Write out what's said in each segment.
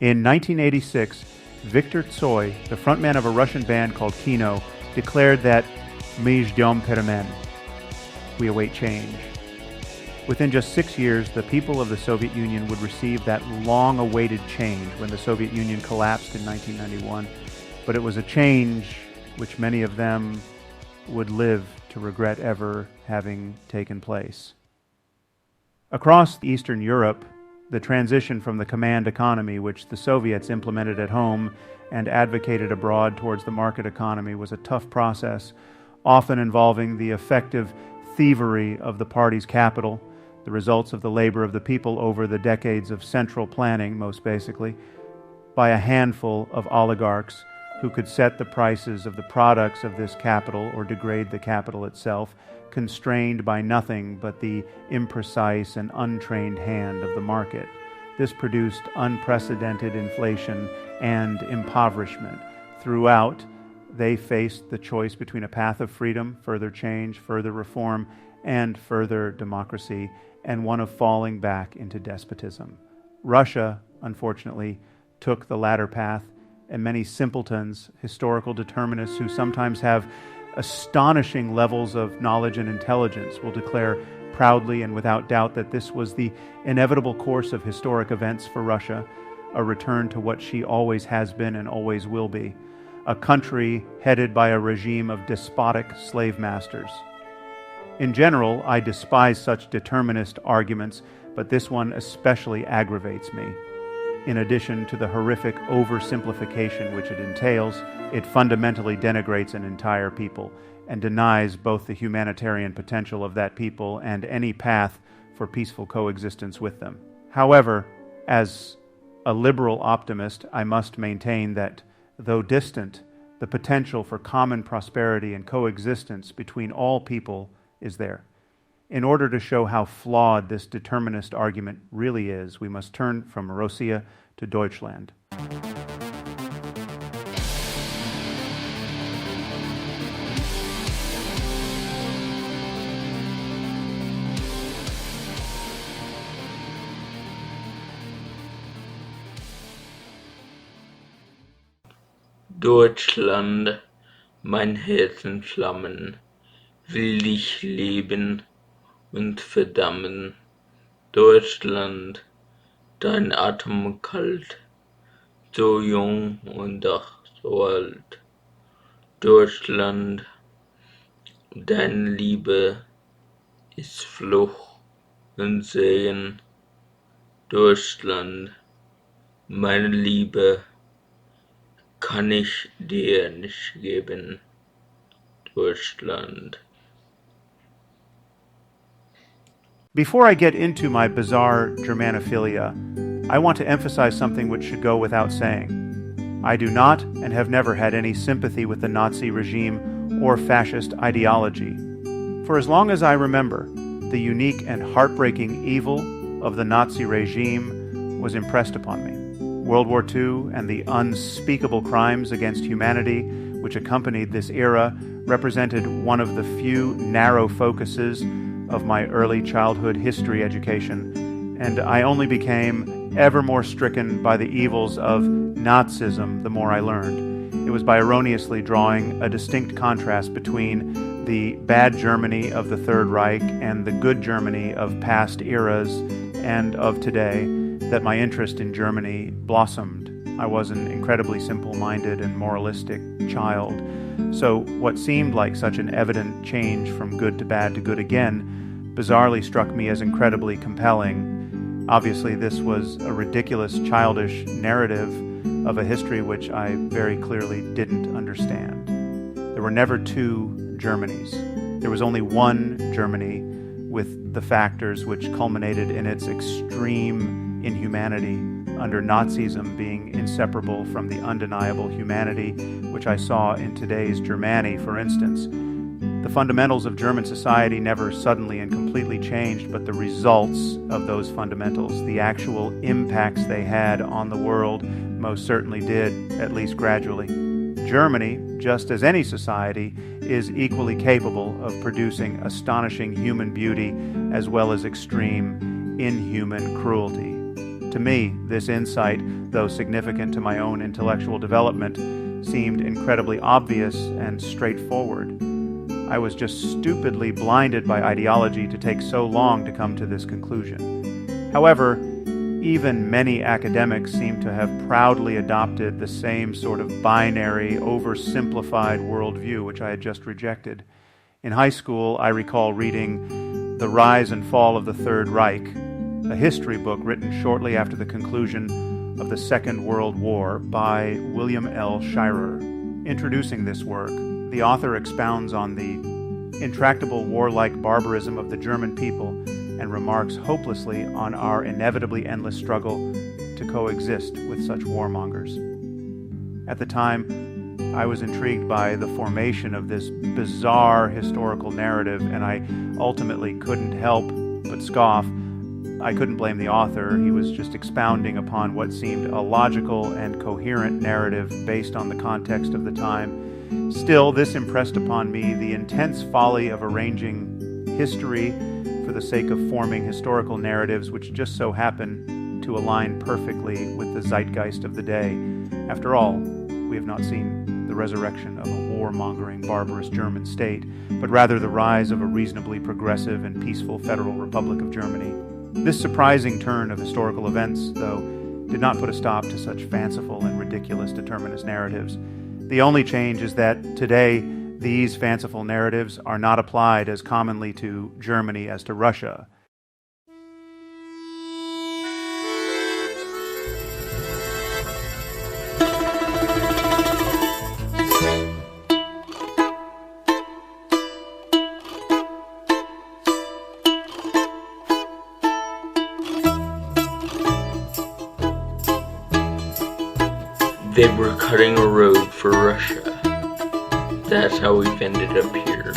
In 1986, Viktor Tsoi, the frontman of a Russian band called Kino, declared that "Мы ждем перемен," we await change. Within just 6 years, the people of the Soviet Union would receive that long-awaited change when the Soviet Union collapsed in 1991. But it was a change which many of them would live to regret ever having taken place. Across Eastern Europe, the transition from the command economy, which the Soviets implemented at home and advocated abroad towards the market economy, was a tough process, often involving the effective thievery of the party's capital, the results of the labor of the people over the decades of central planning, most basically, by a handful of oligarchs who could set the prices of the products of this capital or degrade the capital itself, constrained by nothing but the imprecise and untrained hand of the market. This produced unprecedented inflation and impoverishment. Throughout, they faced the choice between a path of freedom, further change, further reform, and further democracy, and one of falling back into despotism. Russia, unfortunately, took the latter path, and many simpletons, historical determinists who sometimes have astonishing levels of knowledge and intelligence will declare proudly and without doubt that this was the inevitable course of historic events for Russia, a return to what she always has been and always will be, a country headed by a regime of despotic slave masters. In general, I despise such determinist arguments, but this one especially aggravates me. In addition to the horrific oversimplification which it entails, it fundamentally denigrates an entire people and denies both the humanitarian potential of that people and any path for peaceful coexistence with them. However, as a liberal optimist, I must maintain that, though distant, the potential for common prosperity and coexistence between all people is there. In order to show how flawed this determinist argument really is, we must turn from Russia to Deutschland. Deutschland, mein Herzenflammen, will dich leben und verdammen. Deutschland, dein Atem kalt, so jung und doch so alt. Deutschland, deine Liebe ist Fluch und Segen. Deutschland, meine Liebe kann ich dir nicht geben. Deutschland. Before I get into my bizarre Germanophilia, I want to emphasize something which should go without saying. I do not and have never had any sympathy with the Nazi regime or fascist ideology. For as long as I remember, the unique and heartbreaking evil of the Nazi regime was impressed upon me. World War II and the unspeakable crimes against humanity which accompanied this era represented one of the few narrow focuses of my early childhood history education, and I only became ever more stricken by the evils of Nazism the more I learned. It was by erroneously drawing a distinct contrast between the bad Germany of the Third Reich and the good Germany of past eras and of today that my interest in Germany blossomed. I was an incredibly simple-minded and moralistic child. So what seemed like such an evident change from good to bad to good again bizarrely struck me as incredibly compelling. Obviously, this was a ridiculous, childish narrative of a history which I very clearly didn't understand. There were never two Germanys. There was only one Germany with the factors which culminated in its extreme inhumanity under Nazism being inseparable from the undeniable humanity which I saw in today's Germany, for instance. The fundamentals of German society never suddenly and completely changed, but the results of those fundamentals, the actual impacts they had on the world, most certainly did, at least gradually. Germany, just as any society, is equally capable of producing astonishing human beauty as well as extreme, inhuman cruelty. To me, this insight, though significant to my own intellectual development, seemed incredibly obvious and straightforward. I was just stupidly blinded by ideology to take so long to come to this conclusion. However, even many academics seem to have proudly adopted the same sort of binary, oversimplified worldview which I had just rejected. In high school, I recall reading The Rise and Fall of the Third Reich, a history book written shortly after the conclusion of the Second World War by William L. Shirer. Introducing this work, the author expounds on the intractable warlike barbarism of the German people and remarks hopelessly on our inevitably endless struggle to coexist with such warmongers. At the time, I was intrigued by the formation of this bizarre historical narrative, and I ultimately couldn't help but scoff. I couldn't blame the author. He was just expounding upon what seemed a logical and coherent narrative based on the context of the time. Still, this impressed upon me the intense folly of arranging history for the sake of forming historical narratives which just so happen to align perfectly with the zeitgeist of the day. After all, we have not seen the resurrection of a warmongering, barbarous German state, but rather the rise of a reasonably progressive and peaceful Federal Republic of Germany. This surprising turn of historical events, though, did not put a stop to such fanciful and ridiculous determinist narratives. The only change is that today these fanciful narratives are not applied as commonly to Germany as to Russia. They were cutting a road for Russia. That's how we've ended up here.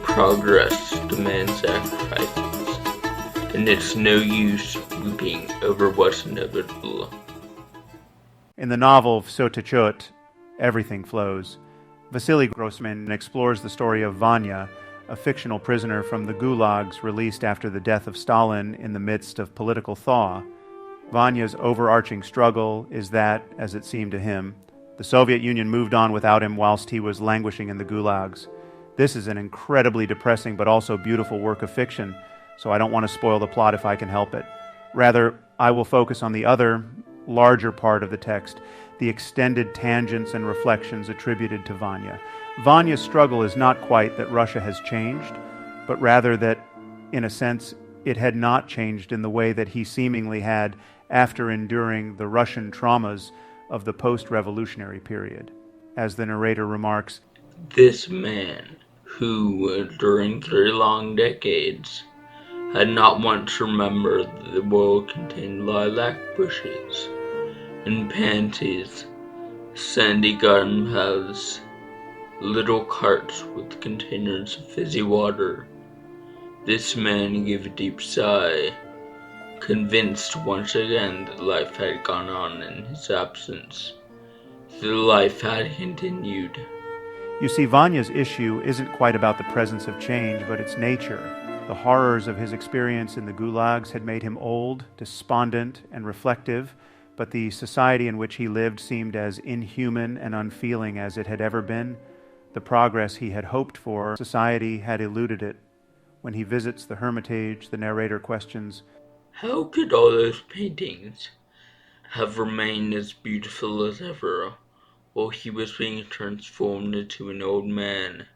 Progress demands sacrifices, and it's no use weeping over what's inevitable. In the novel Vsotechut, everything flows. Vasily Grossman explores the story of Vanya, a fictional prisoner from the gulags released after the death of Stalin in the midst of political thaw. Vanya's overarching struggle is that, as it seemed to him, the Soviet Union moved on without him whilst he was languishing in the gulags. This is an incredibly depressing but also beautiful work of fiction, so I don't want to spoil the plot if I can help it. Rather, I will focus on the other, larger part of the text, the extended tangents and reflections attributed to Vanya. Vanya's struggle is not quite that Russia has changed, but rather that, in a sense, it had not changed in the way that he seemingly had after enduring the Russian traumas of the post-revolutionary period. As the narrator remarks, This man, who, during 3 long decades, had not once remembered that the world contained lilac bushes and pansies, sandy garden paths, little carts with containers of fizzy water. This man gave a deep sigh, convinced once again that life had gone on in his absence. The life had continued. You see, Vanya's issue isn't quite about the presence of change, but its nature. The horrors of his experience in the gulags had made him old, despondent, and reflective, but the society in which he lived seemed as inhuman and unfeeling as it had ever been. The progress he had hoped for, society had eluded it. When he visits the Hermitage, the narrator questions, How could all those paintings have remained as beautiful as ever while he was being transformed into an old man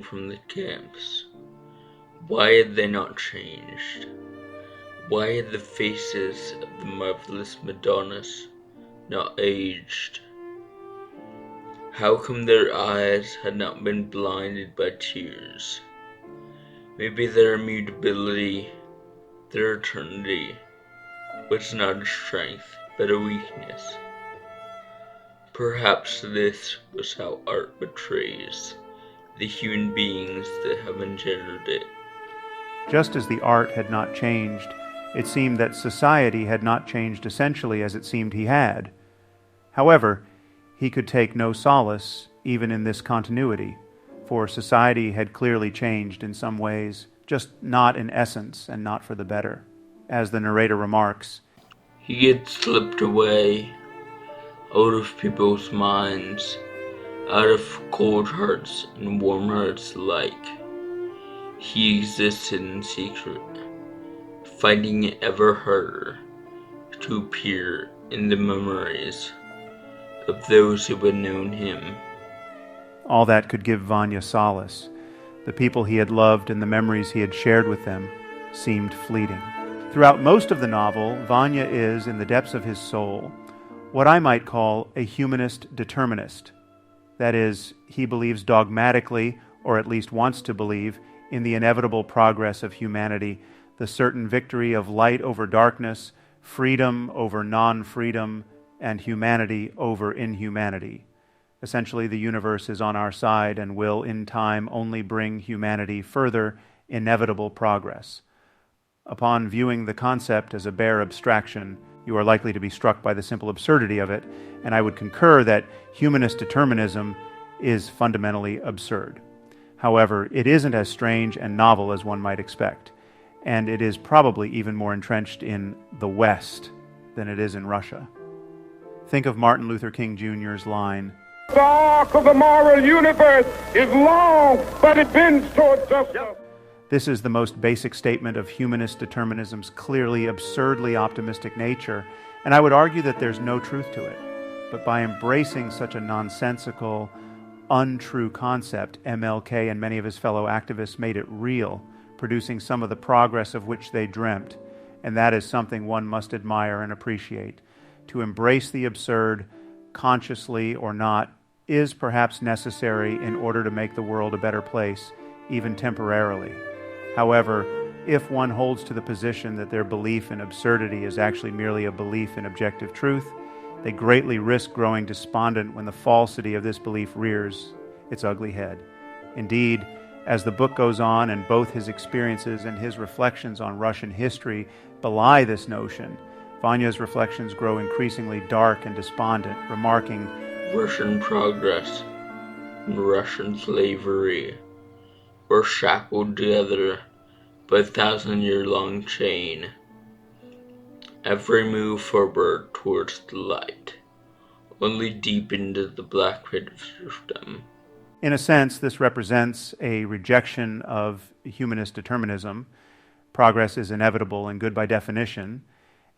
from the camps? Why had they not changed? Why had the faces of the marvelous Madonnas not aged? How come their eyes had not been blinded by tears? Maybe their immutability, their eternity, was not a strength, but a weakness. Perhaps this was how art betrays the human beings that have engendered it. just as the art had not changed, it seemed that society had not changed essentially as it seemed he had. However, he could take no solace even in this continuity, for society had clearly changed in some ways, just not in essence and not for the better. As the narrator remarks, he gets slipped away out of people's minds, out of cold hearts and warm hearts alike. He existed in secret, finding it ever harder to appear in the memories of those who had known him. all that could give Vanya solace. The people he had loved and the memories he had shared with them seemed fleeting. Throughout most of the novel, Vanya is, in the depths of his soul, what I might call a humanist determinist. That is, he believes dogmatically, or at least wants to believe, in the inevitable progress of humanity, the certain victory of light over darkness, freedom over non-freedom, and humanity over inhumanity. Essentially, the universe is on our side and will, in time, only bring humanity further inevitable progress. Upon viewing the concept as a bare abstraction, you are likely to be struck by the simple absurdity of it, and I would concur that humanist determinism is fundamentally absurd. However, it isn't as strange and novel as one might expect, and it is probably even more entrenched in the West than it is in Russia. Think of Martin Luther King Jr.'s line, "The arc of the moral universe is long, but it bends toward justice." This is the most basic statement of humanist determinism's clearly absurdly optimistic nature, and I would argue that there's no truth to it. But by embracing such a nonsensical, untrue concept, MLK and many of his fellow activists made it real, producing some of the progress of which they dreamt, and that is something one must admire and appreciate. To embrace the absurd, consciously or not, is perhaps necessary in order to make the world a better place, even temporarily. However, if one holds to the position that their belief in absurdity is actually merely a belief in objective truth, they greatly risk growing despondent when the falsity of this belief rears its ugly head. Indeed, as the book goes on and both his experiences and his reflections on Russian history belie this notion, Vanya's reflections grow increasingly dark and despondent, remarking, Russian progress and Russian slavery were shackled together by a 1,000-year-long chain. Every move forward towards the light only deepened the black pit of serfdom. In a sense, this represents a rejection of humanist determinism. Progress is inevitable and good by definition,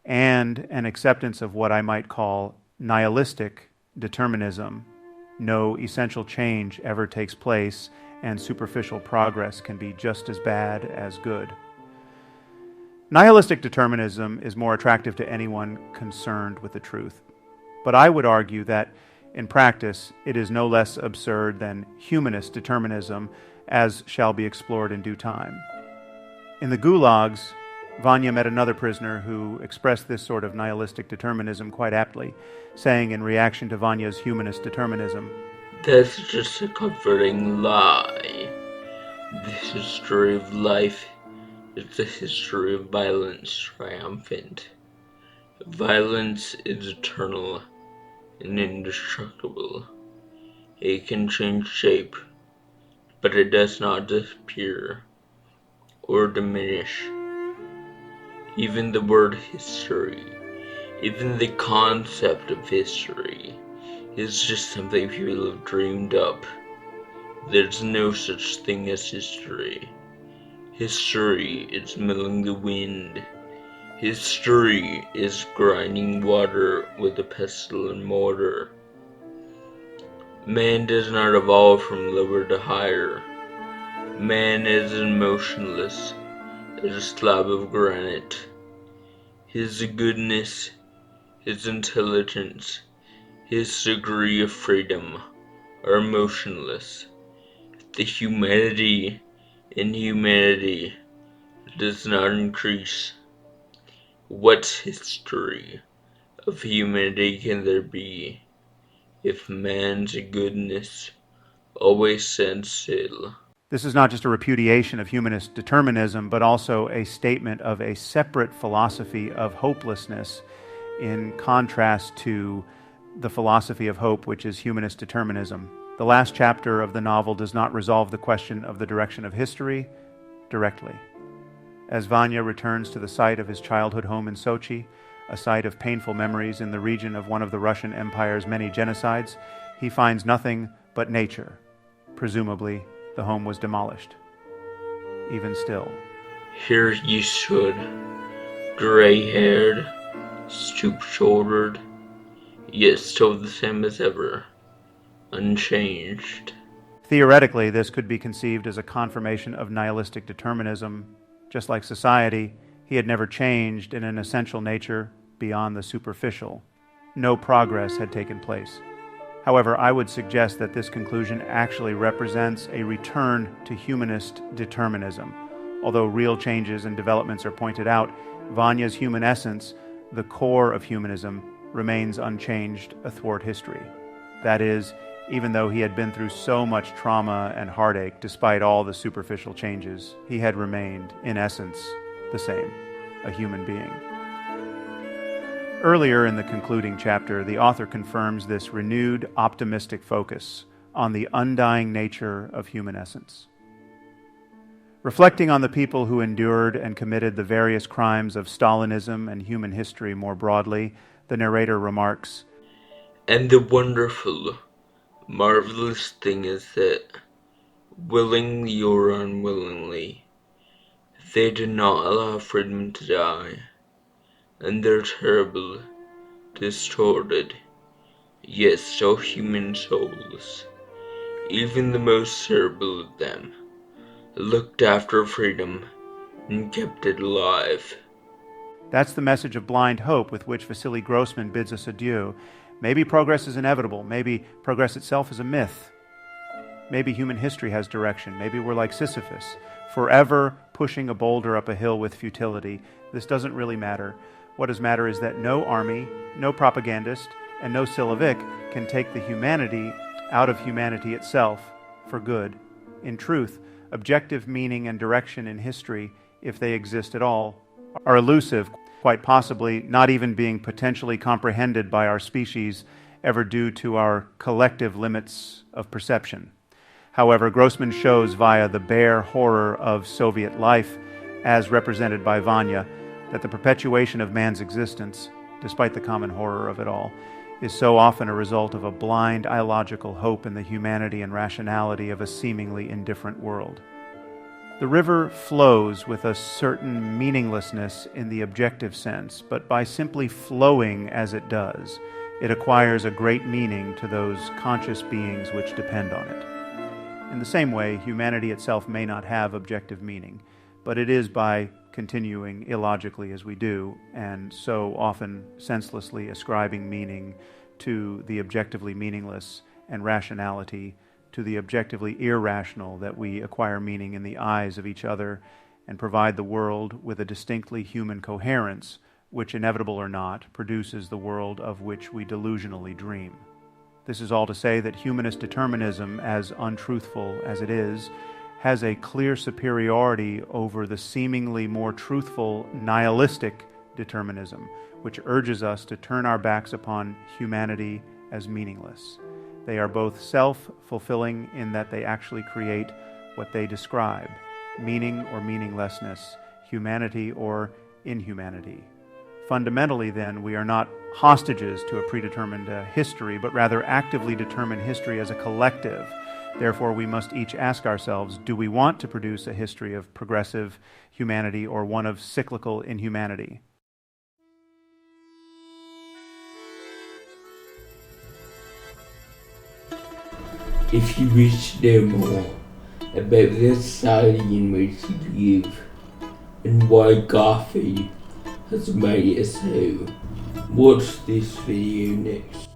and an acceptance of what I might call nihilistic determinism. No essential change ever takes place, and superficial progress can be just as bad as good. Nihilistic determinism is more attractive to anyone concerned with the truth, but I would argue that, in practice, it is no less absurd than humanist determinism, as shall be explored in due time. In the gulags, Vanya met another prisoner who expressed this sort of nihilistic determinism quite aptly, saying in reaction to Vanya's humanist determinism, "That's just a comforting lie. The history of life is the history of violence triumphant. Violence is eternal and indestructible. It can change shape, but it does not disappear or diminish. Even the word history, even the concept of history, is just something people have dreamed up. There's no such thing as history. History is milling the wind. History is grinding water with a pestle and mortar. Man does not evolve from lower to higher. Man is motionless as a slab of granite. His goodness, his intelligence, his degree of freedom are motionless. The humanity in humanity does not increase. What history of humanity can there be if man's goodness always stands still? This is not just a repudiation of humanist determinism, but also a statement of a separate philosophy of hopelessness in contrast to the philosophy of hope, which is humanist determinism. The last chapter of the novel does not resolve the question of the direction of history directly. As Vanya returns to the site of his childhood home in Sochi, a site of painful memories in the region of one of the Russian Empire's many genocides, he finds nothing but nature. Presumably, the home was demolished. Even still. Here you stood, gray-haired, stoop-shouldered, yet still the same as ever, unchanged. Theoretically, this could be conceived as a confirmation of nihilistic determinism. Just like society, he had never changed in an essential nature beyond the superficial. No progress had taken place. However, I would suggest that this conclusion actually represents a return to humanist determinism. Although real changes and developments are pointed out, Vanya's human essence, the core of humanism, remains unchanged athwart history. That is, even though he had been through so much trauma and heartache, despite all the superficial changes, he had remained, in essence, the same, a human being. Earlier in the concluding chapter, the author confirms this renewed, optimistic focus on the undying nature of human essence. Reflecting on the people who endured and committed the various crimes of Stalinism and human history more broadly, the narrator remarks, "And the wonderful, marvelous thing is that, willingly or unwillingly, they did not allow freedom to die, and their terrible, distorted, yet still human souls, even the most terrible of them, looked after freedom and kept it alive." That's the message of blind hope with which Vasily Grossman bids us adieu. Maybe progress is inevitable. Maybe progress itself is a myth. Maybe human history has direction. Maybe we're like Sisyphus, forever pushing a boulder up a hill with futility. This doesn't really matter. What does matter is that no army, no propagandist, and no Silovik can take the humanity out of humanity itself for good. In truth, objective meaning and direction in history, if they exist at all, are elusive, quite possibly not even being potentially comprehended by our species, ever due to our collective limits of perception. However, Grossman shows via the bare horror of Soviet life, as represented by Vanya, that the perpetuation of man's existence, despite the common horror of it all, is so often a result of a blind, illogical hope in the humanity and rationality of a seemingly indifferent world. The river flows with a certain meaninglessness in the objective sense, but by simply flowing as it does, it acquires a great meaning to those conscious beings which depend on it. In the same way, humanity itself may not have objective meaning, but it is by continuing illogically as we do, and so often senselessly ascribing meaning to the objectively meaningless and rationality to the objectively irrational, that we acquire meaning in the eyes of each other and provide the world with a distinctly human coherence, which, inevitable or not, produces the world of which we delusionally dream. This is all to say that humanist determinism, as untruthful as it is, has a clear superiority over the seemingly more truthful nihilistic determinism, which urges us to turn our backs upon humanity as meaningless. They are both self-fulfilling in that they actually create what they describe, meaning or meaninglessness, humanity or inhumanity. Fundamentally, then, we are not hostages to a predetermined history, but rather actively determine history as a collective. Therefore, we must each ask ourselves, do we want to produce a history of progressive humanity or one of cyclical inhumanity? If you wish to know more about the society in which you live and why coffee has made it so, watch this video next.